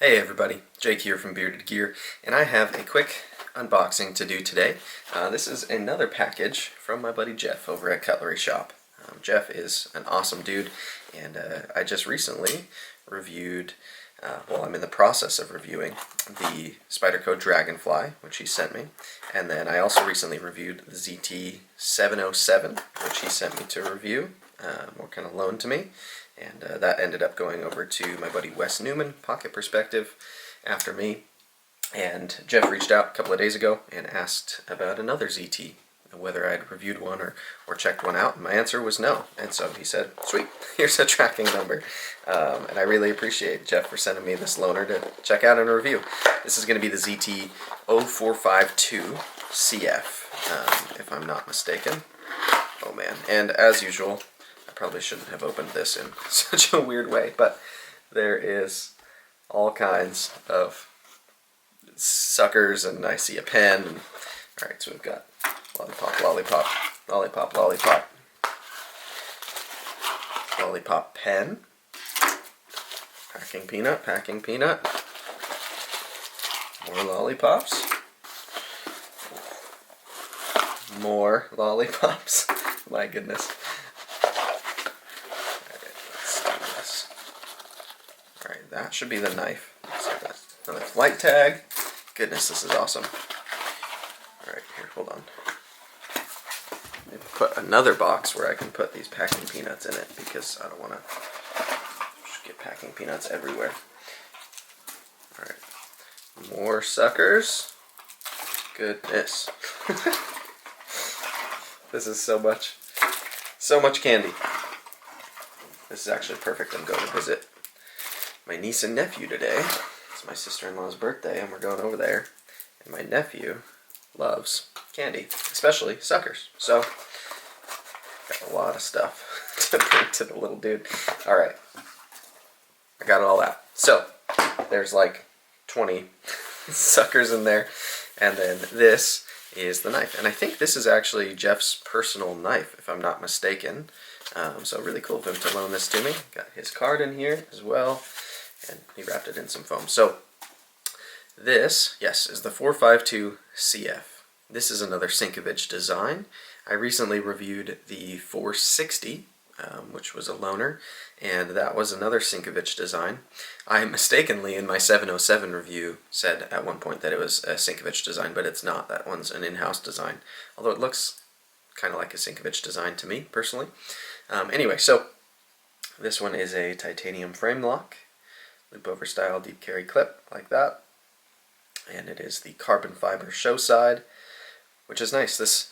Hey everybody, Jake here from Bearded Gear, and I have a quick unboxing to do today. This is another package from my buddy Jeff over at Cutlery Shop. Jeff is an awesome dude, and I just recently reviewed, I'm in the process of reviewing the Spyderco Dragonfly, which he sent me, and then I also recently reviewed the ZT707, which he sent me to review, or kind of loaned to me. And that ended up going over to my buddy Wes Newman, Pocket Perspective, after me. And Jeff reached out a couple of days ago and asked about another ZT, whether I had reviewed one or checked one out. And my answer was no. And so he said, sweet, here's a tracking number. And I really appreciate Jeff for sending me this loaner to check out and review. This is going to be the ZT0452CF, if I'm not mistaken. Oh man, and as usual, probably shouldn't have opened this in such a weird way, but there is all kinds of suckers, and I see a pen. And, all right, so we've got lollipop, lollipop, lollipop, lollipop, lollipop pen, packing peanut, more lollipops, more lollipops. My goodness. Alright, that should be the knife. So that's another flight tag. Goodness, this is awesome. Alright, here, hold on. Let me put another box where I can put these packing peanuts in it, because I don't want to get packing peanuts everywhere. Alright, more suckers. Goodness. This is so much candy. This is actually perfect. I'm going to visit my niece and nephew today. It's my sister-in-law's birthday, and we're going over there. And my nephew loves candy, especially suckers. So, got a lot of stuff to bring to the little dude. Alright, I got all that. So, there's like 20 suckers in there. And then this is the knife. And I think this is actually Jeff's personal knife, if I'm not mistaken. So really cool of him to loan this to me. Got his card in here as well, and he wrapped it in some foam. So this, yes, is the 452CF. This is another Sinkovich design. I recently reviewed the 460, which was a loaner, and that was another Sinkovich design. I mistakenly, in my 707 review, said at one point that it was a Sinkovich design, but it's not. That one's an in-house design, although it looks kind of like a Sinkovich design to me, personally. Anyway, so this one is a titanium frame lock, loop over style deep carry clip, like that. And it is the carbon fiber show side, which is nice. This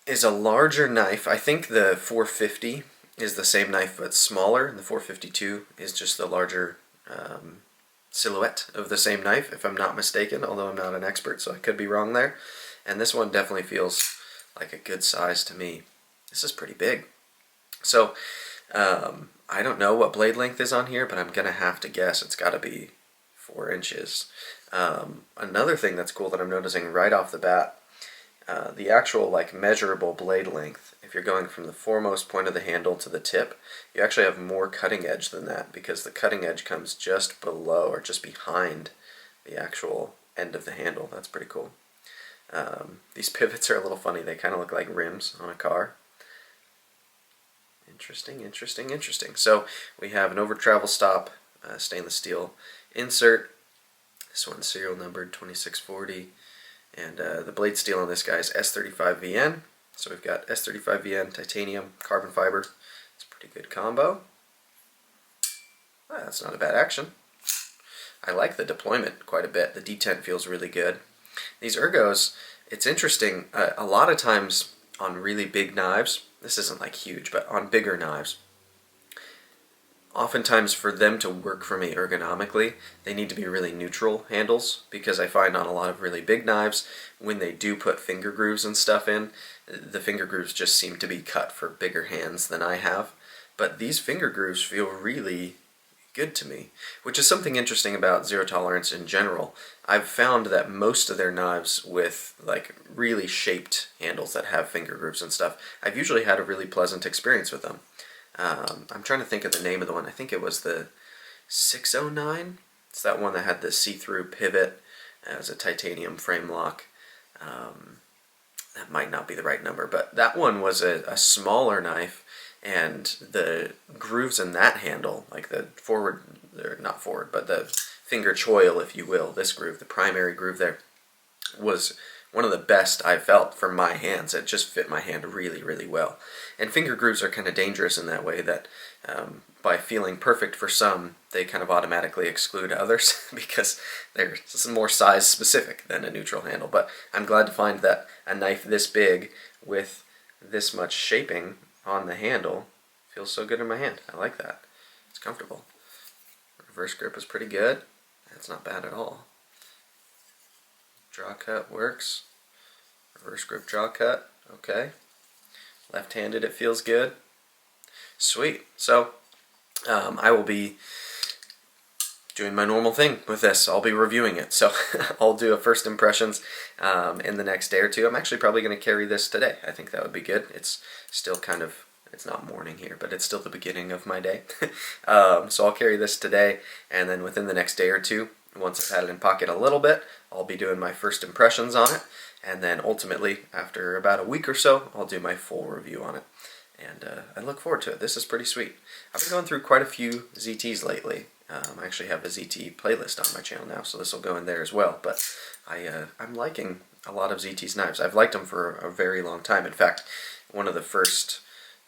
is a larger knife. I think the 450 is the same knife but smaller, and the 452 is just the larger silhouette of the same knife, if I'm not mistaken, although I'm not an expert, so I could be wrong there. And this one definitely feels like a good size to me. This is pretty big. So, I don't know what blade length is on here, but I'm going to have to guess it's got to be 4 inches. Another thing that's cool that I'm noticing right off the bat, the actual measurable blade length, if you're going from the foremost point of the handle to the tip, you actually have more cutting edge than that, because the cutting edge comes just below or just behind the actual end of the handle. That's pretty cool. These pivots are a little funny. They kind of look like rims on a car. Interesting, interesting, interesting. So we have an over travel stop stainless steel insert. This one's serial numbered 2640. And the blade steel on this guy is S35VN. So we've got S35VN, titanium, carbon fiber. It's a pretty good combo. That's not a bad action. I like the deployment quite a bit. The detent feels really good. These ergos, it's interesting. A lot of times on really big knives, this isn't like huge, but on bigger knives, oftentimes for them to work for me ergonomically, they need to be really neutral handles, because I find on a lot of really big knives, when they do put finger grooves and stuff in, the finger grooves just seem to be cut for bigger hands than I have. But these finger grooves feel really good to me, which is something interesting about zero tolerance in general. I've found that most of their knives with really shaped handles that have finger grooves and stuff, I've usually had a really pleasant experience with them. I'm trying to think of the name of the one. I think it was the 609 It's that one that had the see-through pivot as a titanium frame lock. That might not be the right number, but that one was a smaller knife, and the grooves in that handle, like the forward, or not forward, but the finger choil, if you will, this groove, the primary groove there, was one of the best I felt for my hands. It just fit my hand really, really well. And finger grooves are kind of dangerous in that way that by feeling perfect for some, they kind of automatically exclude others because they're more size specific than a neutral handle. But I'm glad to find that a knife this big with this much shaping on the handle feels so good in my hand. I like that. It's comfortable. Reverse grip is pretty good. That's not bad at all. Draw cut works. Reverse grip draw cut. Okay. Left-handed, it feels good. Sweet. So I will be doing my normal thing with this. I'll be reviewing it. So I'll do a first impressions in the next day or two. I'm actually probably going to carry this today. I think that would be good. It's still kind of, it's not morning here, but it's still the beginning of my day. So I'll carry this today, and then within the next day or two, once I've had it in pocket a little bit, I'll be doing my first impressions on it, and then ultimately, after about a week or so, I'll do my full review on it. And I look forward to it. This is pretty sweet. I've been going through quite a few ZTs lately. I actually have a ZT playlist on my channel now, so this will go in there as well. But I'm liking a lot of ZT's knives. I've liked them for a very long time. In fact, one of the first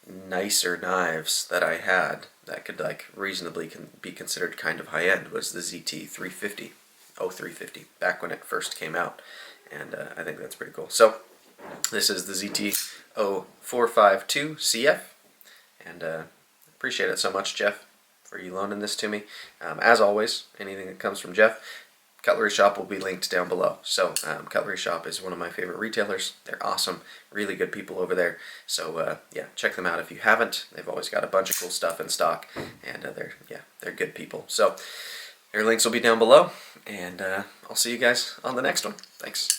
nicer knives that I had that could reasonably be considered kind of high-end was the ZT 350, 0350, back when it first came out. And I think that's pretty cool. So this is the ZT 0452 CF, and appreciate it so much, Jeff, for you loaning this to me. As always, anything that comes from Jeff, Cutlery Shop will be linked down below. So Cutlery Shop is one of my favorite retailers. They're awesome, really good people over there. So yeah, check them out if you haven't. They've always got a bunch of cool stuff in stock, and they're good people. So their links will be down below, and I'll see you guys on the next one. Thanks.